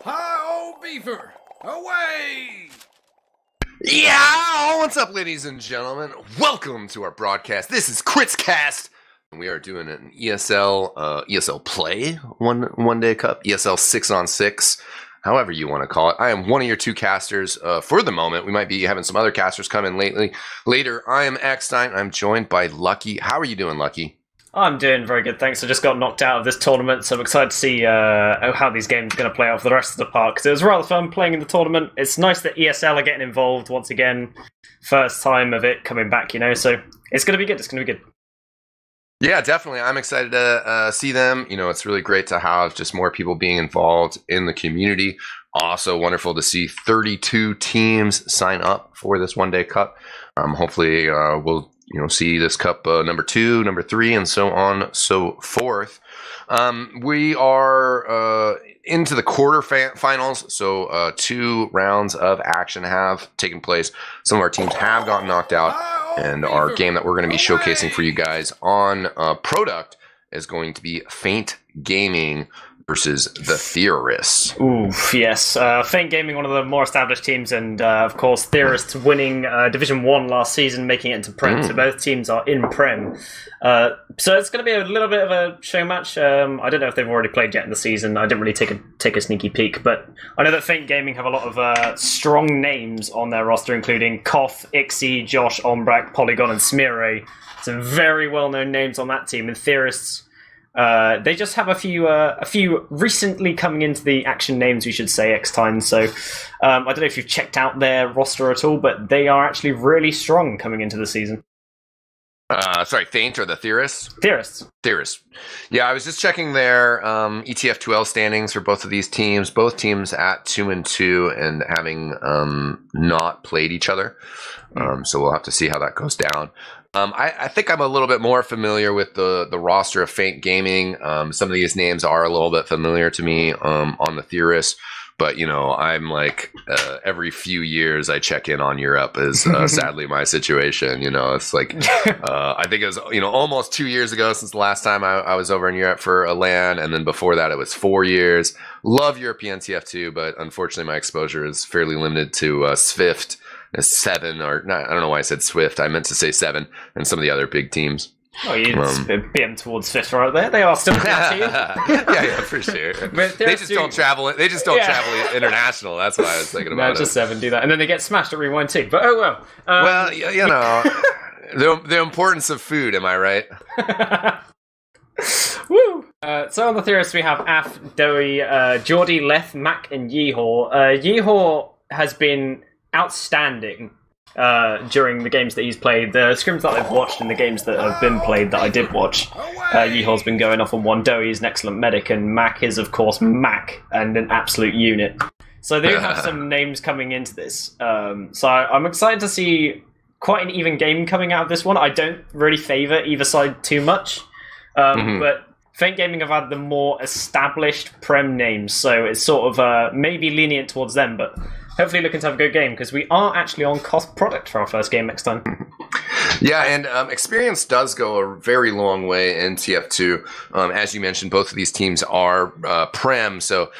Hi, old beaver! Away! Yeah, what's up, ladies and gentlemen? Welcome to our broadcast. This is Critscast, and we are doing an ESL play one day cup, ESL 6on6, however you want to call it. I am one of your two casters for the moment. We might be having some other casters come in later. I am eXtine. I'm joined by Lucky. How are you doing, Lucky? I'm doing very good, thanks. I just got knocked out of this tournament, so I'm excited to see how these games are going to play out for the rest of the park, because it was rather fun playing in the tournament. It's nice that ESL are getting involved once again. First time of it coming back, you know, so it's going to be good. It's going to be good. Yeah, definitely. I'm excited to see them. You know, it's really great to have just more people being involved in the community. Also wonderful to see 32 teams sign up for this one-day cup. Hopefully we'll see this cup number 2, number 3, and so on, so forth. We are into the quarterfinals, so 2 rounds of action have taken place. Some of our teams have gotten knocked out, and our game that we're going to be showcasing for you guys on Product is going to be Feint Gaming versus the Theorists. Oof, yes. Feint Gaming, one of the more established teams, and of course Theorists winning Division 1 last season, making it into Prem, so both teams are in Prem. So it's going to be a little bit of a show match. I don't know if they've already played yet in the season. I didn't really take a sneaky peek, but I know that Feint Gaming have a lot of strong names on their roster, including Koth, Ixie, Josh, Ombrak, Polygon, and Smire. Some very well-known names on that team, and Theorists, they just have a few recently coming into the action names, we should say, eXtine. So I don't know if you've checked out their roster at all, but they are actually really strong coming into the season. Sorry, Feint or the Theorists? Theorists. Yeah, I was just checking their ETF2L standings for both of these teams. Both teams at 2-2 and having not played each other. So we'll have to see how that goes down. I think I'm a little bit more familiar with the roster of Feint Gaming. Some of these names are a little bit familiar to me on the Theorists. But, you know, I'm like, every few years I check in on Europe is sadly my situation. You know, it's like, I think it was, almost 2 years ago since the last time I was over in Europe for a LAN. And then before that, it was 4 years. Love European TF2, but unfortunately my exposure is fairly limited to Swift, 7, or not, I don't know why I said Swift. I meant to say 7, and some of the other big teams. Oh, you'd BM towards Swift right there. They are still good to you. yeah, for sure. They just don't travel. They just don't travel international. That's what I was thinking about. No, just 7 do that, and then they get smashed at Rewind 2. But oh well. Well, the importance of food. Am I right? Woo! So on the Theorists we have Af, Doey, Geordie, Leth, Mac, and Yeehaw. Yeehaw has been outstanding during the games that he's played. The scrims that I've watched and the games that have been played that I did watch, Yeehaw's been going off on one. Doey is an excellent medic, and Mac is, of course, Mac, and an absolute unit. So they have some names coming into this. So I'm excited to see quite an even game coming out of this one. I don't really favour either side too much, but Feint Gaming have had the more established Prem names, so it's sort of maybe lenient towards them, but hopefully looking to have a good game, because we are actually on cost product for our first game next time. Yeah, and experience does go a very long way in TF2. As you mentioned, both of these teams are Prem, so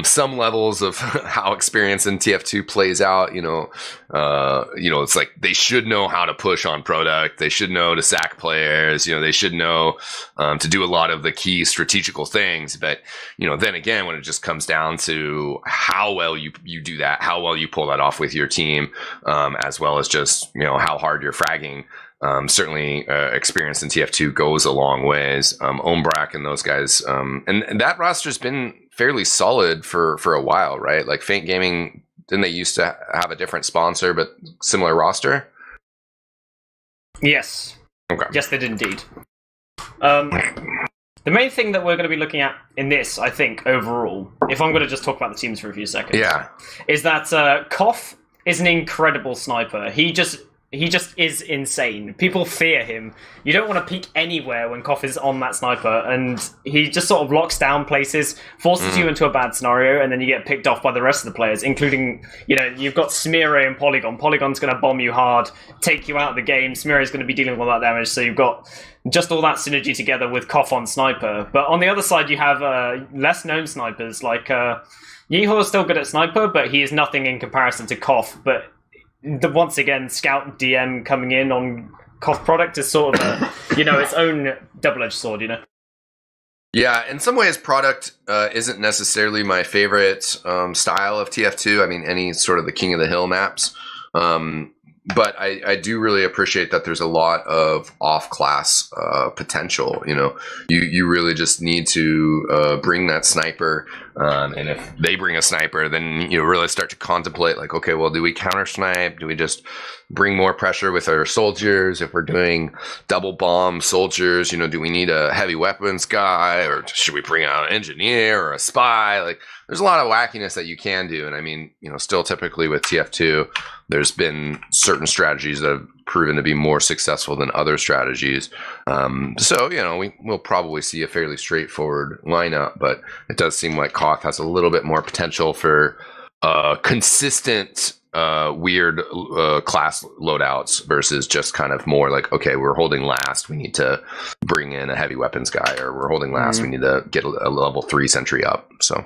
some levels of how experience in TF2 plays out, it's like they should know how to push on product. They should know to sack players. They should know to do a lot of the key strategical things. But, then again, when it just comes down to how well you do that, how well you pull that off with your team, as well as just, how hard you're fragging. Certainly experience in TF2 goes a long ways. Ombrak and those guys, and that roster's been fairly solid for a while, right? Like Feint Gaming, didn't they used to have a different sponsor but similar roster? Yes. Okay. Yes, they did indeed. The main thing that we're going to be looking at in this, I think, overall, if I'm going to just talk about the teams for a few seconds, is that Koth is an incredible sniper. He he just is insane. People fear him. You don't want to peek anywhere when Koff is on that sniper, and he just sort of locks down places, forces you into a bad scenario, and then you get picked off by the rest of the players, including, you know, you've got Smeare and Polygon. Polygon's going to bomb you hard, take you out of the game. Smeare is going to be dealing with all that damage, so you've got just all that synergy together with Koff on sniper. But on the other side, you have less known snipers, like Yeehor is still good at sniper, but he is nothing in comparison to Koff. But once again, Scout DM coming in on Koff product is sort of a, you know, its own double-edged sword, you know? Yeah, in some ways, product isn't necessarily my favorite style of TF2. I mean, any sort of the King of the Hill maps. But I do really appreciate that there's a lot of off-class potential. You know, you really just need to bring that sniper, and if they bring a sniper, then you really start to contemplate, like, okay, well, do we counter snipe? Do we just bring more pressure with our soldiers? If we're doing double bomb soldiers, you know, do we need a heavy weapons guy, or should we bring out an engineer or a spy? Like, there's a lot of wackiness that you can do, and I mean, you know, still typically with TF2, there's been certain strategies that have proven to be more successful than other strategies. So, you know, we'll probably see a fairly straightforward lineup, but it does seem like Koth has a little bit more potential for consistent weird class loadouts versus just kind of more like, okay, we're holding last, we need to bring in a heavy weapons guy, or we're holding last, we need to get a level 3 sentry up. So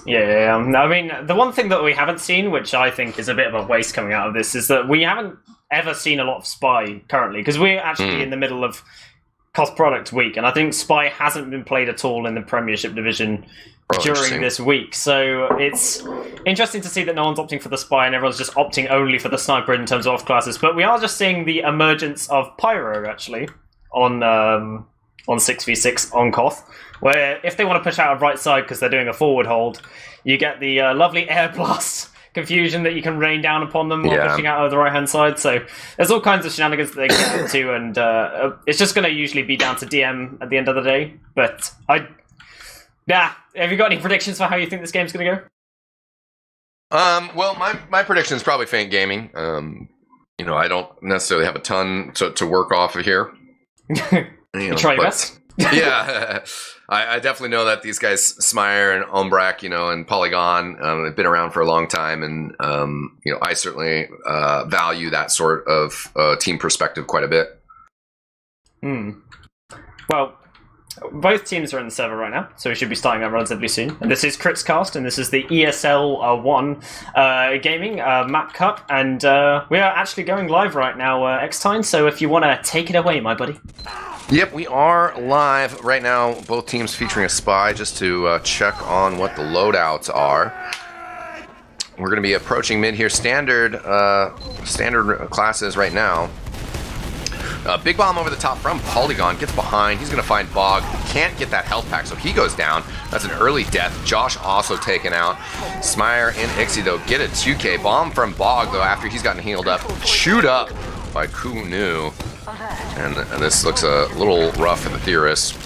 yeah, I mean, the one thing that we haven't seen, which I think is a bit of a waste coming out of this, is that we haven't ever seen a lot of Spy currently, because we're actually in the middle of Cost Product Week, and I think Spy hasn't been played at all in the Premiership Division during this week. So it's interesting to see that no one's opting for the Spy and everyone's just opting only for the Sniper in terms of off classes. But we are just seeing the emergence of Pyro, actually, on 6v6 on Koth, where if they want to push out a right side because they're doing a forward hold, you get the lovely air blast confusion that you can rain down upon them while pushing out of the right hand side. So there's all kinds of shenanigans that they get into, and it's just going to usually be down to DM at the end of the day. But have you got any predictions for how you think this game's going to go? Well, my prediction is probably Faint Gaming. You know, I don't necessarily have a ton to work off of here. You try your best. Yeah, I definitely know that these guys, Smeare and Umbrak, you know, and Polygon, have been around for a long time, and you know, I certainly value that sort of team perspective quite a bit. Well, both teams are in the server right now, so we should be starting that relatively soon. And this is Crits Cast, and this is the ESL 1 gaming map cut, and we are actually going live right now, eXtine. So if you want to take it away, my buddy. Yep, we are live right now. Both teams featuring a spy, just to check on what the loadouts are. We're going to be approaching mid here. Standard classes right now. Big bomb over the top from Polygon, gets behind, he's going to find Bog, can't get that health pack, so he goes down. That's an early death. Josh also taken out. Smeare and Ixie, though, get a 2k. Bomb from Bog, though, after he's gotten healed up. Chewed up by Kunu. And this looks a little rough for the Theorists.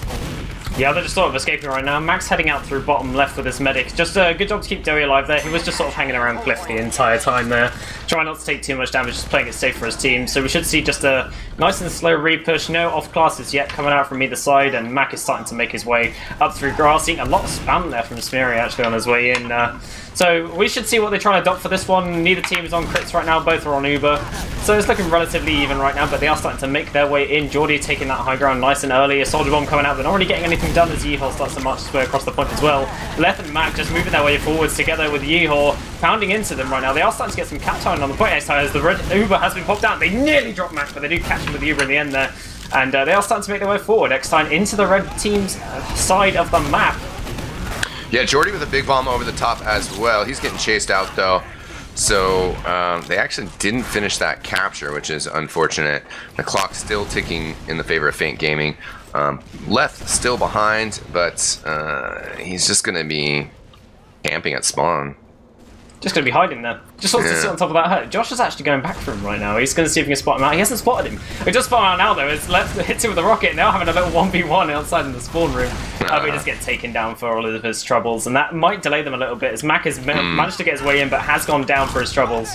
Yeah, they're just sort of escaping right now. Max heading out through bottom left with his medic. Just a good job to keep Doey alive there. He was just sort of hanging around Cliff the entire time there. Trying not to take too much damage, just playing it safe for his team. So we should see just a nice and slow re-push. No off classes yet coming out from either side, and Mac is starting to make his way up through grass. Seeing a lot of spam there from Smeary actually on his way in. So we should see what they try to adopt for this one. Neither team is on crits right now, both are on Uber. So it's looking relatively even right now, but they are starting to make their way in. Geordie taking that high ground nice and early. A soldier bomb coming out, they're not really getting anything done as Yeehor starts to march his way across the point as well. Leth and Mac just moving their way forwards together with Yeehor pounding into them right now. They are starting to get some cap time on the point side as the red Uber has been popped out. They nearly drop Mac, but they do catch him with the Uber in the end there. And they are starting to make their way forward. eXtine into the red team's side of the map. Yeah, Geordie with a big bomb over the top as well. He's getting chased out, though. So they actually didn't finish that capture, which is unfortunate. The clock's still ticking in the favor of Faint Gaming. Leth still behind, but he's just going to be camping at spawn. Just going to be hiding there. Just wants to sit on top of that hut. Josh is actually going back for him right now. He's going to see if he can spot him out. He hasn't spotted him. He just spotted him out now, though. It's Left hits him with a rocket. Now having a little 1v1 outside in the spawn room. But he just gets taken down for all of his troubles. And that might delay them a little bit, as Mac has managed to get his way in, but has gone down for his troubles.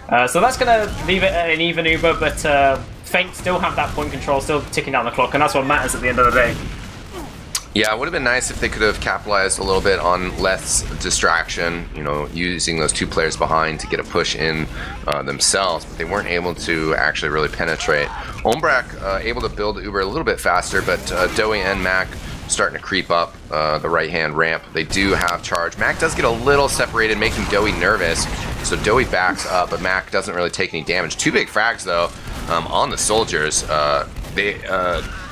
So that's going to leave it at an even Uber, but Feint still have that point control, still ticking down the clock, and that's what matters at the end of the day. Yeah, it would have been nice if they could have capitalized a little bit on Leth's distraction, you know, using those 2 players behind to get a push in themselves, but they weren't able to actually really penetrate. Ombrak able to build Uber a little bit faster, but Doey and Mac starting to creep up the right-hand ramp. They do have charge. Mac does get a little separated, making Doey nervous, so Doey backs up, but Mac doesn't really take any damage. 2 big frags, though, on the soldiers.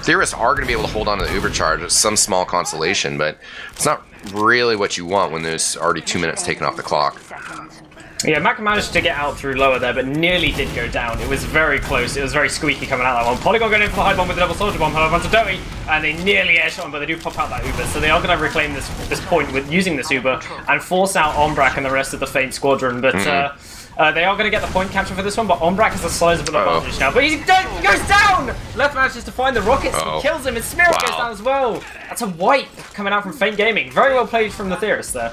Theorists are going to be able to hold on to the Uber charge. It's some small consolation, but it's not really what you want when there's already 2 minutes taken off the clock. Yeah, Mac managed to get out through lower there, but nearly did go down. It was very close. It was very squeaky coming out that one. Polygon going in for the high bomb with the double soldier bomb, however, onto Doey, and they nearly airshot him, but they do pop out that Uber. So they are going to reclaim this point with using this Uber and force out Ombrak and the rest of the Feint squadron, but... they are going to get the point capture for this one, but Ombrak has a sizable advantage now. But he goes down! Left manages to find the rockets and kills him, and Smear goes down as well. That's a wipe coming out from Feint Gaming. Very well played from the Theorists there.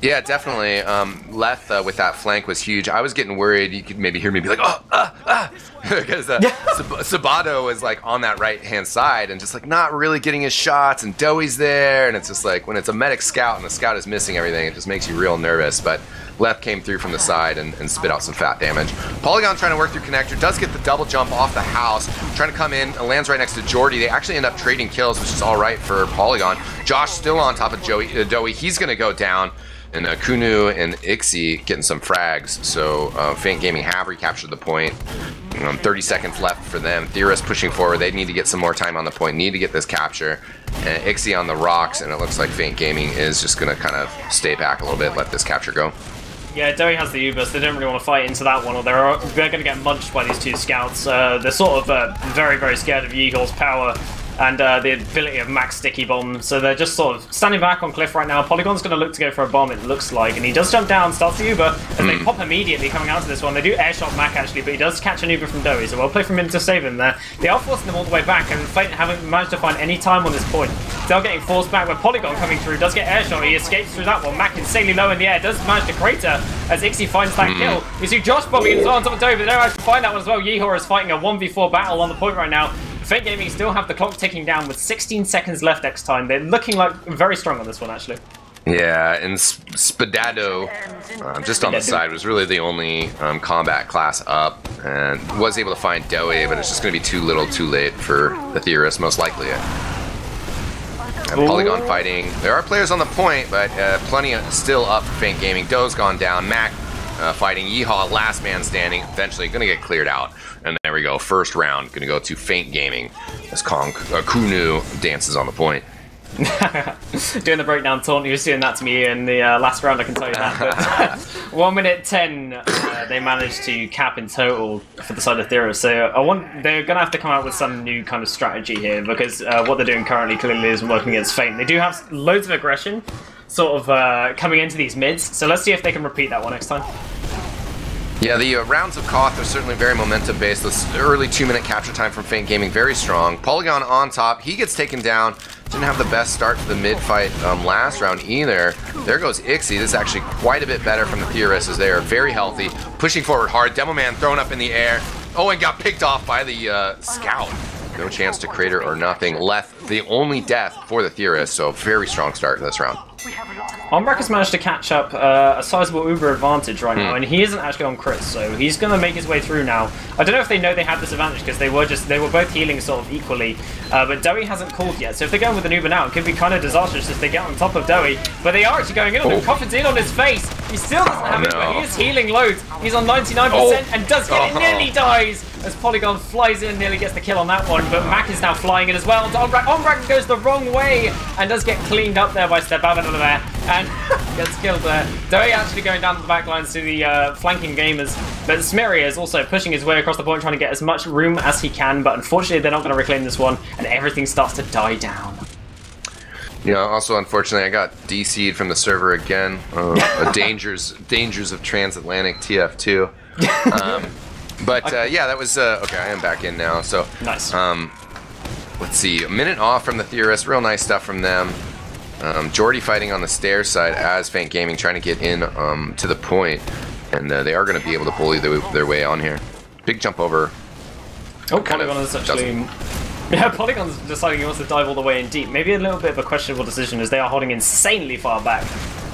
Yeah, definitely. Leth with that flank was huge. I was getting worried. You could maybe hear me be like, because Sabato was like on that right-hand side and just like not really getting his shots, and Doey's there, and it's just like when it's a medic scout and the scout is missing everything, it just makes you real nervous. But Leth came through from the side and spit out some fat damage. Polygon trying to work through connector, does get the double jump off the house, trying to come in, lands right next to Jordy. They actually end up trading kills, which is all right for Polygon. Josh still on top of Doey. He's going to go down. And Kunu and Ixie getting some frags, so Feint Gaming have recaptured the point. 30 seconds left for them. Theorists pushing forward. They need to get some more time on the point, need to get this capture. And Ixie on the rocks, and it looks like Feint Gaming is just going to kind of stay back a little bit, let this capture go. Yeah, Doey has the Uber, so they don't really want to fight into that one, or they're going to get munched by these 2 scouts. They're sort of very, very scared of Yeehor's power and the ability of Mac's sticky bomb, so they're just sort of standing back on cliff right now. Polygon's going to look to go for a bomb, it looks like, and he does jump down, starts the Uber, and they pop immediately coming out to this one. They do airshot Mac actually, but he does catch an Uber from Doey, so well play from him to save him there. They are forcing them all the way back, and Feint haven't managed to find any time on this point. They're getting forced back, but Polygon coming through, does get airshot, he escapes through that one. Mac insanely low in the air, does manage to crater as Ixie finds that kill. You see Josh bombing as well on top of Doey, but they don't manage to find that one as well. Yeehor is fighting a 1v4 battle on the point right now. Feint Gaming still have the clock ticking down with 16 seconds left eXtine. They're looking like very strong on this one, actually. Yeah, and Spadado, just on the side, was really the only combat class up, and was able to find Doey, but it's just going to be too little too late for the Theorists, most likely. And Polygon fighting. There are players on the point, but plenty still up for Feint Gaming. Doe's gone down. Mac fighting Yeehaw, last man standing, eventually going to get cleared out. And there we go, first round, going to go to Feint Gaming as Kunu dances on the point. Doing the breakdown taunt, you were doing that to me in the last round, I can tell you that. But 1 minute 10, they managed to cap in total for the side of Theorists. So they're going to have to come out with some new kind of strategy here, because what they're doing currently clearly isn't working against Feint. They do have loads of aggression sort of coming into these mids, so let's see if they can repeat that one next time. Yeah, the rounds of Koth are certainly very momentum-based. This early 2-minute capture time from Feint Gaming, very strong. Polygon on top, he gets taken down. Didn't have the best start to the mid-fight last round either. There goes Ixie. This is actually quite a bit better from the Theorists as they are very healthy. Pushing forward hard, Demo Man thrown up in the air. Oh, and got picked off by the Scout. No chance to crater or nothing. Left the only death for the Theorists, so very strong start to this round. Ombrak has managed to catch up a sizable Uber advantage right now, and he isn't actually on crits, so he's going to make his way through now. I don't know if they know they had this advantage, because they were both healing sort of equally, but Doey hasn't called yet, so if they're going with an Uber now, it could be kind of disastrous if they get on top of Doey, but they are actually going in on him. Coffin's in on his face. He still doesn't have it, but he is healing loads. He's on 99% and does get it, nearly dies as Polygon flies in, nearly gets the kill on that one, but Mac is now flying in as well. Ombrak goes the wrong way and does get cleaned up there by Stebavan there and gets killed there. Doey actually going down to the back lines to the flanking gamers, but Smeria is also pushing his way across the point, trying to get as much room as he can, but unfortunately they're not going to reclaim this one, and everything starts to die down. Yeah, also unfortunately I got DC'd from the server again. Dangers of transatlantic TF2. Yeah, that was okay. I am back in now. So nice. Let's see, a minute off from the Theorists. Real nice stuff from them. Jordy fighting on the stairs side as Feint Gaming trying to get in to the point. And they are going to be able to bully their way on here. Big jump over. Oh, Polygon is actually... Yeah, Polygon's deciding he wants to dive all the way in deep. Maybe a little bit of a questionable decision as they are holding insanely far back.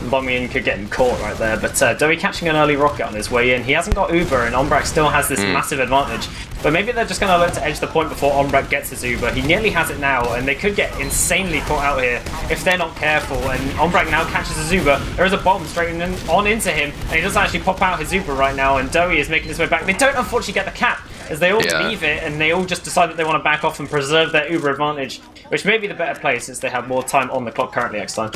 Bomian could get him caught right there, but Dowie catching an early rocket on his way in. He hasn't got Uber, and Ombrak still has this massive advantage. But maybe they're just going to look to edge the point before Ombrak gets his Uber. He nearly has it now, and they could get insanely caught out here if they're not careful. And Ombrak now catches his Uber. There is a bomb straight on into him, and he doesn't actually pop out his Uber right now, and Dowie is making his way back. They don't unfortunately get the cap, as they all leave it, and they all just decide that they want to back off and preserve their Uber advantage, which may be the better play since they have more time on the clock currently eXtine.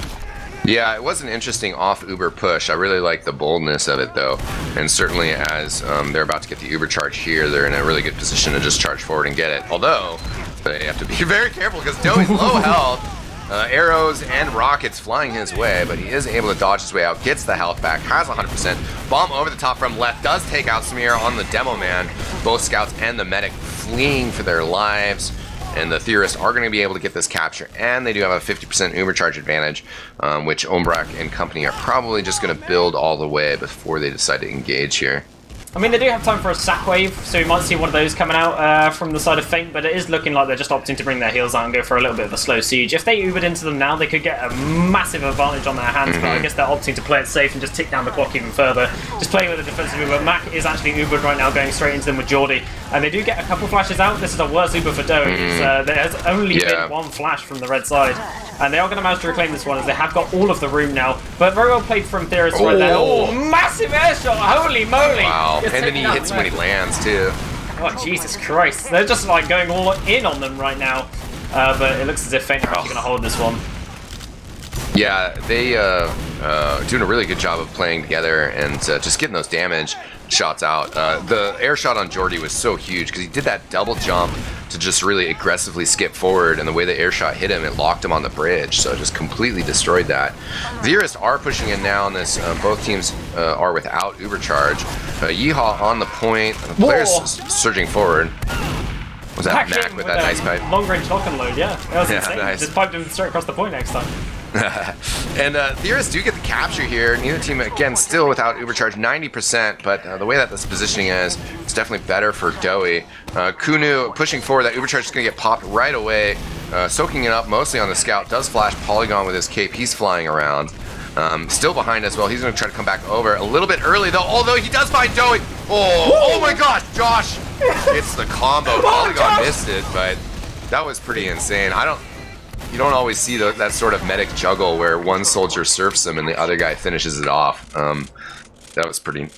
Yeah, it was an interesting off-Uber push. I really like the boldness of it, though. And certainly as they're about to get the Uber charge here, they're in a really good position to just charge forward and get it. Although, they have to be very careful because Dowie's low health. Arrows and rockets flying his way, but he is able to dodge his way out, gets the health back, has 100%. Bomb over the top from left, does take out Smear on the demo man. Both scouts and the medic fleeing for their lives. And the Theorists are going to be able to get this capture, and they do have a 50% Uber charge advantage, which Ombrak and company are probably just going to build all the way before they decide to engage here. I mean, they do have time for a sack wave, so we might see one of those coming out from the side of Feint, but it is looking like they're just opting to bring their heals out and go for a little bit of a slow siege. If they Ubered into them now, they could get a massive advantage on their hands, but I guess they're opting to play it safe and just tick down the clock even further. Just playing with a defensive Uber. Mac is actually Ubered right now, going straight into them with Geordie, and they do get a couple flashes out. This is a worse Uber for Dowie. There has only been one flash from the red side, and they are going to manage to reclaim this one as they have got all of the room now. But very well played from Theorists right there. Oh, massive air shot! Holy moly! Wow, and then he hits when he lands too. Oh, Jesus Christ. They're just like going all in on them right now. But it looks as if Feint are actually going to hold this one. Yeah, they doing a really good job of playing together and just getting those damage shots out. The air shot on Geordie was so huge because he did that double jump to just really aggressively skip forward, and the way the air shot hit him, it locked him on the bridge, so it just completely destroyed that. Theorists are pushing in now on this. Both teams are without Uber charge. Yeehaw on the point. The players surging forward. Was that Mac with that nice pipe? Long range shotgun load, yeah. That was insane. Nice. Just piped him straight across the point next time. And Theorists do get the capture here. Neither team, again, still without Uber charge, 90%, but the way that this positioning is, it's definitely better for Dowie. Kunu pushing forward, that Uber charge is going to get popped right away, soaking it up mostly on the scout, does flash Polygon with his cape, he's flying around. Still behind as well, he's going to try to come back over a little bit early though, although he does find Dowie. Oh my gosh, Josh! It's the combo. Polygon missed it, but that was pretty insane. You don't always see that sort of medic juggle where one soldier surfs him and the other guy finishes it off. That was pretty...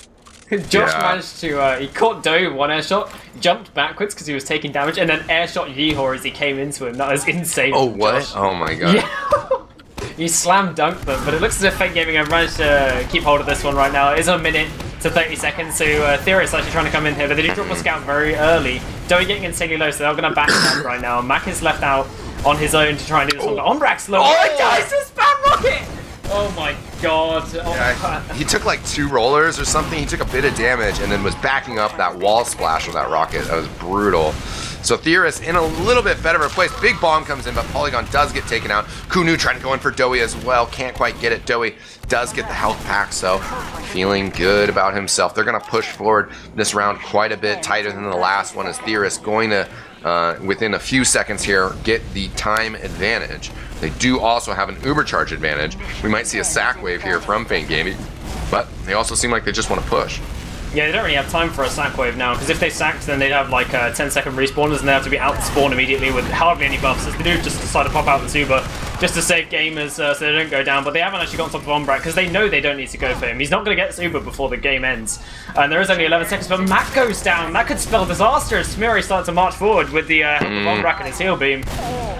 Josh managed to, he caught Dowie with one air shot, jumped backwards because he was taking damage, and then air shot Yeehaw as he came into him. That was insane. Oh, what? Josh. Oh my god. Yeah. He slam dunked them, but it looks as if Feint Gaming have managed to keep hold of this one right now. It is a minute to 30 seconds, so Theorists actually trying to come in here, but they do drop a scout very early. Dowie getting insanely low, so they're going to back up right now. Mac is left out on his own to try and do this one. Ombrak's low. Oh, he dies to spam rocket! Oh my god. Oh, yeah, he took like 2 rollers or something. He took a bit of damage and then was backing up that wall splash with that rocket. That was brutal. So Theorists in a little bit better of a place. Big bomb comes in, but Polygon does get taken out. Kunu trying to go in for Dowie as well. Can't quite get it. Dowie does get the health pack, so feeling good about himself. They're going to push forward this round quite a bit tighter than the last one, as Theorists going to, within a few seconds here, get the time advantage. They do also have an Uber charge advantage. We might see a sack wave here from Feint Gaming, but they also seem like they just want to push. Yeah, they don't really have time for a sack wave now, because if they sacked, then they'd have like 10-second respawners, and they have to be out spawn immediately with hardly any buffs. As they do just decide to pop out the Uber just to save gamers so they don't go down, but they haven't actually got on top of Ombrak because they know they don't need to go for him. He's not going to get this Uber before the game ends. And there is only 11 seconds, but Mac goes down. That could spell disaster as Smiri starts to march forward with the help of Ombrak and his heal beam.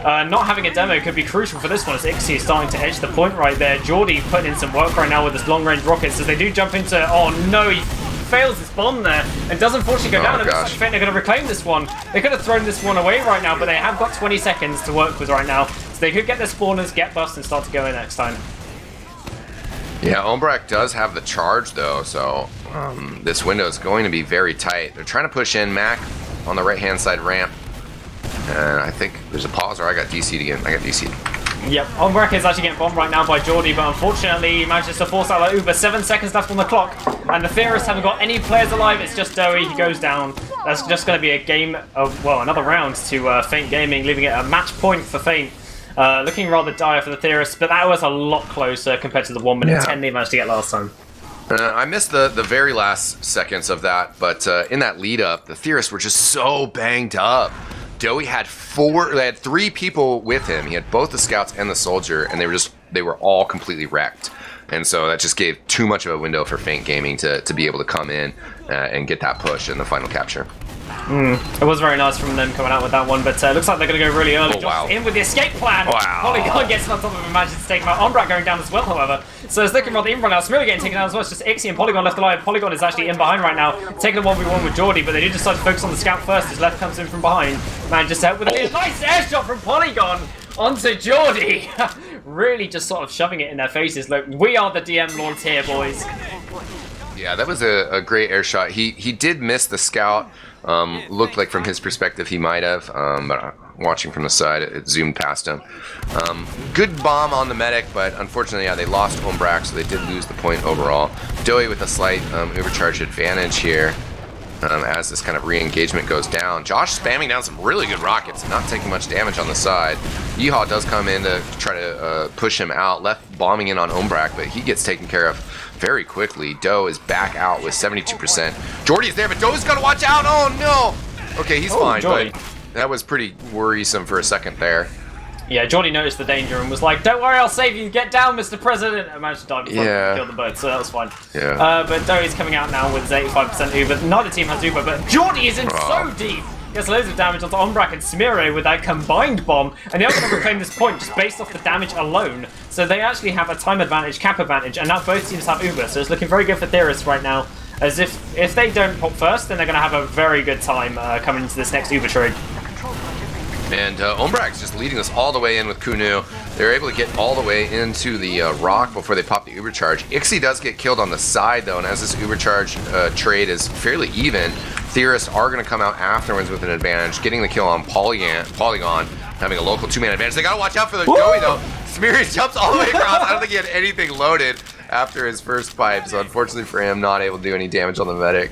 Not having a demo could be crucial for this one, as Ixie is starting to edge the point right there. Geordie putting in some work right now with his long-range rockets as they do jump into... Oh no, he fails his bomb there and does unfortunately go down. It looks like Feint are going to reclaim this one. They could have thrown this one away right now, but they have got 20 seconds to work with right now. So they could get their spawners, get bust, and start to go in next time. Yeah, Ombrak does have the charge though, so this window is going to be very tight. They're trying to push in Mac on the right-hand side ramp. And I think there's a pause, or I got DC'd again. I got DC'd. Yep, Ombrak is actually getting bombed right now by Geordie, but unfortunately he manages to force out that Uber. 7 seconds left on the clock, and the Theorists haven't got any players alive. It's just Doey. He goes down. That's just going to be a game of, well, another round to Feint Gaming, leaving it a match point for Feint. Looking rather dire for the Theorists, but that was a lot closer compared to the 1 minute 10 they managed to get last time. I missed the very last seconds of that, but in that lead up, the Theorists were just so banged up. Doey had 3 people with him. He had both the scouts and the soldier, and they were all completely wrecked. And so that just gave too much of a window for Feint Gaming to be able to come in and get that push in the final capture. It was very nice from them coming out with that one, but it looks like they're going to go really early. Wow. In with the escape plan. Wow. Polygon gets on top of him and manages to take him out. Ombrak going down as well, however. So it's looking rather even right now. Smeary getting taken down as well. It's just Ixie and Polygon left alive. Polygon is actually in behind right now, taking a 1v1 with Geordie, but they do decide to focus on the scout first. His left comes in from behind. Man, just out with a nice airshot from Polygon onto Geordie. Really just sort of shoving it in their faces. Look, we are the DM lords here, boys. Yeah, that was a great air shot. He did miss the scout. Looked like from his perspective he might have, but watching from the side, it zoomed past him. Good bomb on the medic, but unfortunately, yeah, they lost Ombrak, so they did lose the point overall. Doey with a slight overcharge advantage here as this kind of re-engagement goes down. Josh spamming down some really good rockets and not taking much damage on the side. Yeehaw does come in to try to push him out, left bombing in on Ombrak, but he gets taken care of very quickly. Doe is back out with 72%. Geordie is there, but Doe's got to watch out. Oh, no. Okay, he's fine, Geordie. but that was pretty worrisome for a second there. Yeah, Geordie noticed the danger and was like, "Don't worry, I'll save you. Get down, Mr. President." I managed to dive before I killed the bird, so that was fine. Yeah. But Doe's coming out now with 85% Uber. Neither team has Uber, but Geordie is in so deep. Gets loads of damage onto Ombrak and Smeary with that combined bomb, and they are going to reclaim this point just based off the damage alone. So they actually have a time advantage, cap advantage, and now both teams have Uber, so it's looking very good for Theorists right now. As if they don't pop first, then they're going to have a very good time coming into this next Uber trade. And Ombrak's just leading us all the way in with Kunu. They're able to get all the way into the rock before they pop the Uber charge. Ixie does get killed on the side though, and as this Uber charge trade is fairly even, Theorists are going to come out afterwards with an advantage, getting the kill on Polygon, having a local 2-man advantage. They got to watch out for the Doey though. Smeary jumps all the way across. I don't think he had anything loaded after his first pipe, so unfortunately for him, not able to do any damage on the medic.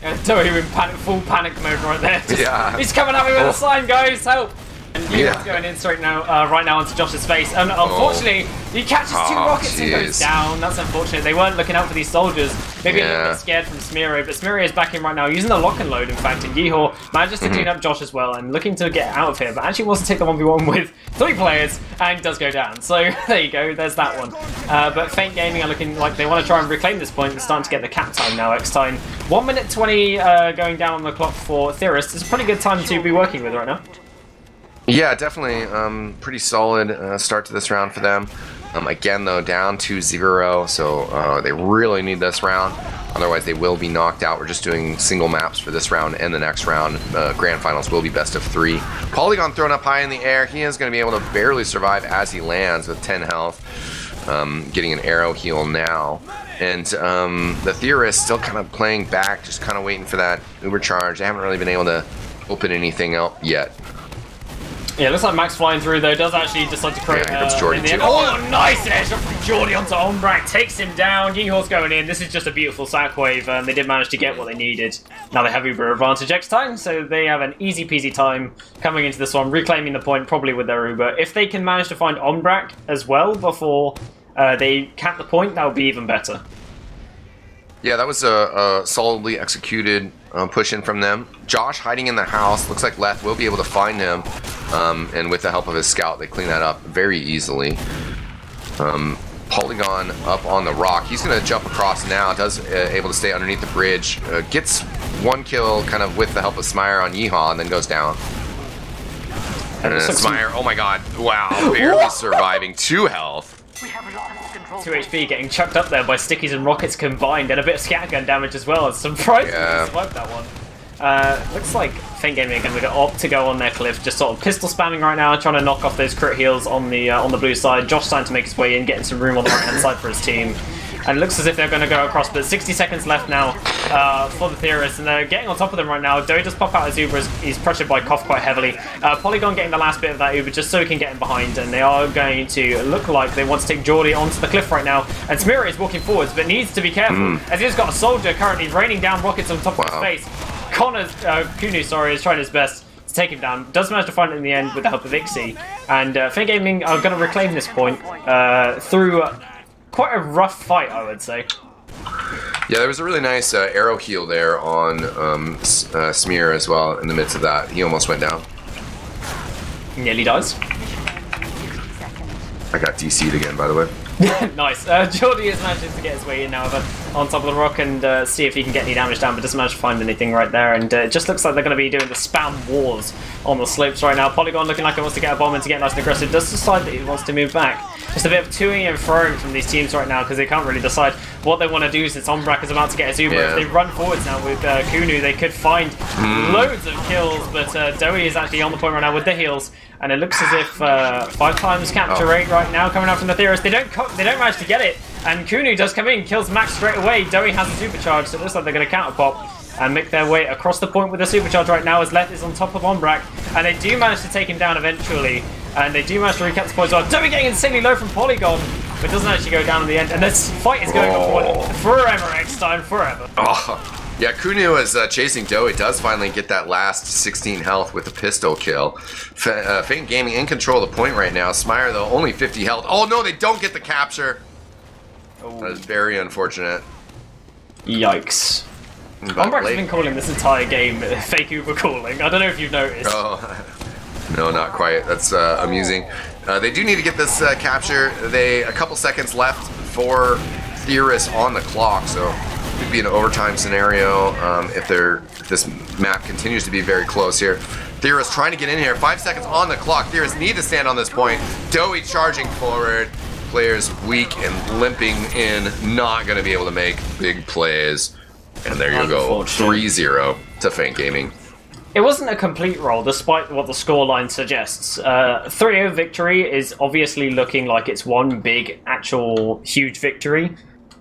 Doey in full panic mode right there. Yeah. He's coming at me with a sign, guys, help! And Yeehaw going in straight now, right now onto Josh's face. And unfortunately, he catches 2 rockets and goes down. That's unfortunate. They weren't looking out for these soldiers. Maybe a little bit scared from Smeary, but Smeary is back in right now, using the lock and load, in fact. And Yeehaw manages to clean up Josh as well and looking to get out of here, but actually wants to take the 1v1 with 3 players and does go down. So there you go, there's that one. But Feint Gaming are looking like they want to try and reclaim this point and starting to get the cap time now. eXtine 1 minute 20 going down on the clock for Theorists. It's a pretty good time to be working with right now. Yeah, definitely pretty solid start to this round for them. Again, though, down 2-0, so they really need this round. Otherwise, they will be knocked out. We're just doing single maps for this round and the next round. Grand finals will be best of 3. Polygon thrown up high in the air. He is going to be able to barely survive as he lands with 10 health. Getting an arrow heal now. And the Theorists still kind of playing back, just kind of waiting for that Uber charge. They haven't really been able to open anything up yet. Yeah, looks like Max flying through though does actually decide to create here comes Geordie too. Oh, nice airshot from Geordie onto Ombrak, takes him down. Yeehaw's going in. This is just a beautiful sack wave, and they did manage to get what they needed. Now they have Uber advantage eXtine, so they have an easy peasy time coming into this one, reclaiming the point probably with their Uber. If they can manage to find Ombrak as well before they cap the point, that would be even better. Yeah, that was a solidly executed push in from them. Josh hiding in the house. Looks like Leth will be able to find him. And with the help of his scout, they clean that up very easily. Polygon up on the rock. He's going to jump across now. Does able to stay underneath the bridge. Gets 1 kill kind of with the help of Smire on Yeehaw and then goes down. And Smire, oh my god. Wow, barely surviving. 2 health. 2 HP getting chucked up there by stickies and rockets combined, and a bit of scattergun damage as well. It's surprising they survived that one. Looks like Feint Gaming are going to opt to go on their cliff, just sort of pistol spamming right now, trying to knock off those crit heals on the blue side. Josh starting to make his way in, getting some room on the right hand side for his team. And it looks as if they're going to go across, but 60 seconds left now for the Theorists, and they're getting on top of them right now. Doe does pop out as Uber, he's pressured by Koff quite heavily. Polygon getting the last bit of that Uber just so he can get in behind, and they are going to look like they want to take Geordie onto the cliff right now. And Smira is walking forwards, but needs to be careful, as he's got a soldier currently raining down rockets on top of his face. Kunu, sorry, is trying his best to take him down. Does manage to find it in the end with the help of Ixie. And Finn Gaming are going to reclaim this point through quite a rough fight, I would say. Yeah, there was a really nice arrow heal there on Smear as well in the midst of that. He almost went down. Nearly dies. I got DC'd again, by the way. Nice. Geordie is managing to get his way in now on top of the rock and see if he can get any damage down, but doesn't manage to find anything right there. And it just looks like they're going to be doing the spam wars on the slopes right now. Polygon looking like he wants to get a bomb and to get nice and aggressive. Does decide that he wants to move back. Just a bit of toing and throwing from these teams right now because they can't really decide what they want to do since Ombrak is about to get his Uber. Yeah. If they run forwards now with Kunu, they could find loads of kills, but Doey is actually on the point right now with the heals. And it looks as if 5 times capture rate right now coming out from the Theorists. They don't manage to get it. And Kunu does come in, kills Max straight away. Doey has a supercharge, so it looks like they're going to counter pop and make their way across the point with a supercharge right now as Leth is on top of Ombrak. And they do manage to take him down eventually. And they do manage to recap the points as well. Doey getting insanely low from Polygon, but doesn't actually go down in the end. And this fight is going on forever, eXtine, forever. Oh. Yeah, Kunu is chasing Doe. Does finally get that last 16 health with a pistol kill. Faint Gaming in control of the point right now. Smire, though, only 50 health. Oh, no, they don't get the capture. That is very unfortunate. Yikes. Ombrak's been calling this entire game fake Uber calling. I don't know if you've noticed. Oh, no, not quite. That's amusing. They do need to get this capture. A couple seconds left for Theorists on the clock, so could be an overtime scenario if this map continues to be very close here. Theorists trying to get in here. 5 seconds on the clock. Theorists need to stand on this point. Doey charging forward. Players weak and limping in. Not going to be able to make big plays. And there you go. 3-0 to Faint Gaming. It wasn't a complete roll, despite what the scoreline suggests. 3-0 victory is obviously looking like it's one big, actual, huge victory.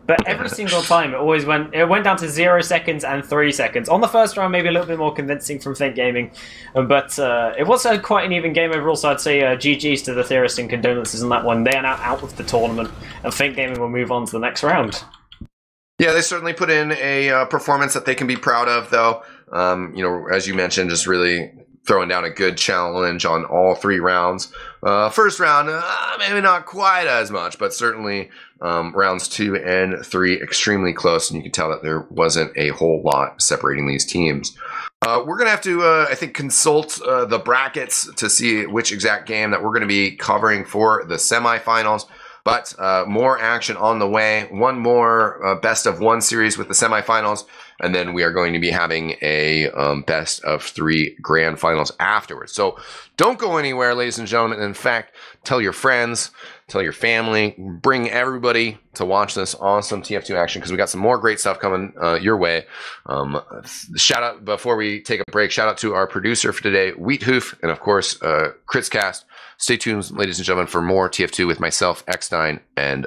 But every single time, it went down to 0 seconds and 3 seconds. On the first round, maybe a little bit more convincing from Faint Gaming, but it was quite an even game overall. So I'd say GGs to the Theorists and condolences on that one. They are now out of the tournament, and Faint Gaming will move on to the next round. Yeah, they certainly put in a performance that they can be proud of, though. You know, as you mentioned, just really throwing down a good challenge on all 3 rounds. First round, maybe not quite as much, but certainly rounds 2 and 3 extremely close, and you can tell that there wasn't a whole lot separating these teams. We're going to have to, I think, consult the brackets to see which exact game that we're going to be covering for the semifinals. But more action on the way. One more best of 1 series with the semifinals. And then we are going to be having a best of 3 grand finals afterwards. So don't go anywhere, ladies and gentlemen. In fact, tell your friends, tell your family, bring everybody to watch this awesome TF2 action because we got some more great stuff coming your way. Shout out, before we take a break, shout out to our producer for today, Wiethoofd, and of course, Kritzcast. Stay tuned, ladies and gentlemen, for more TF2 with myself, eXtine, and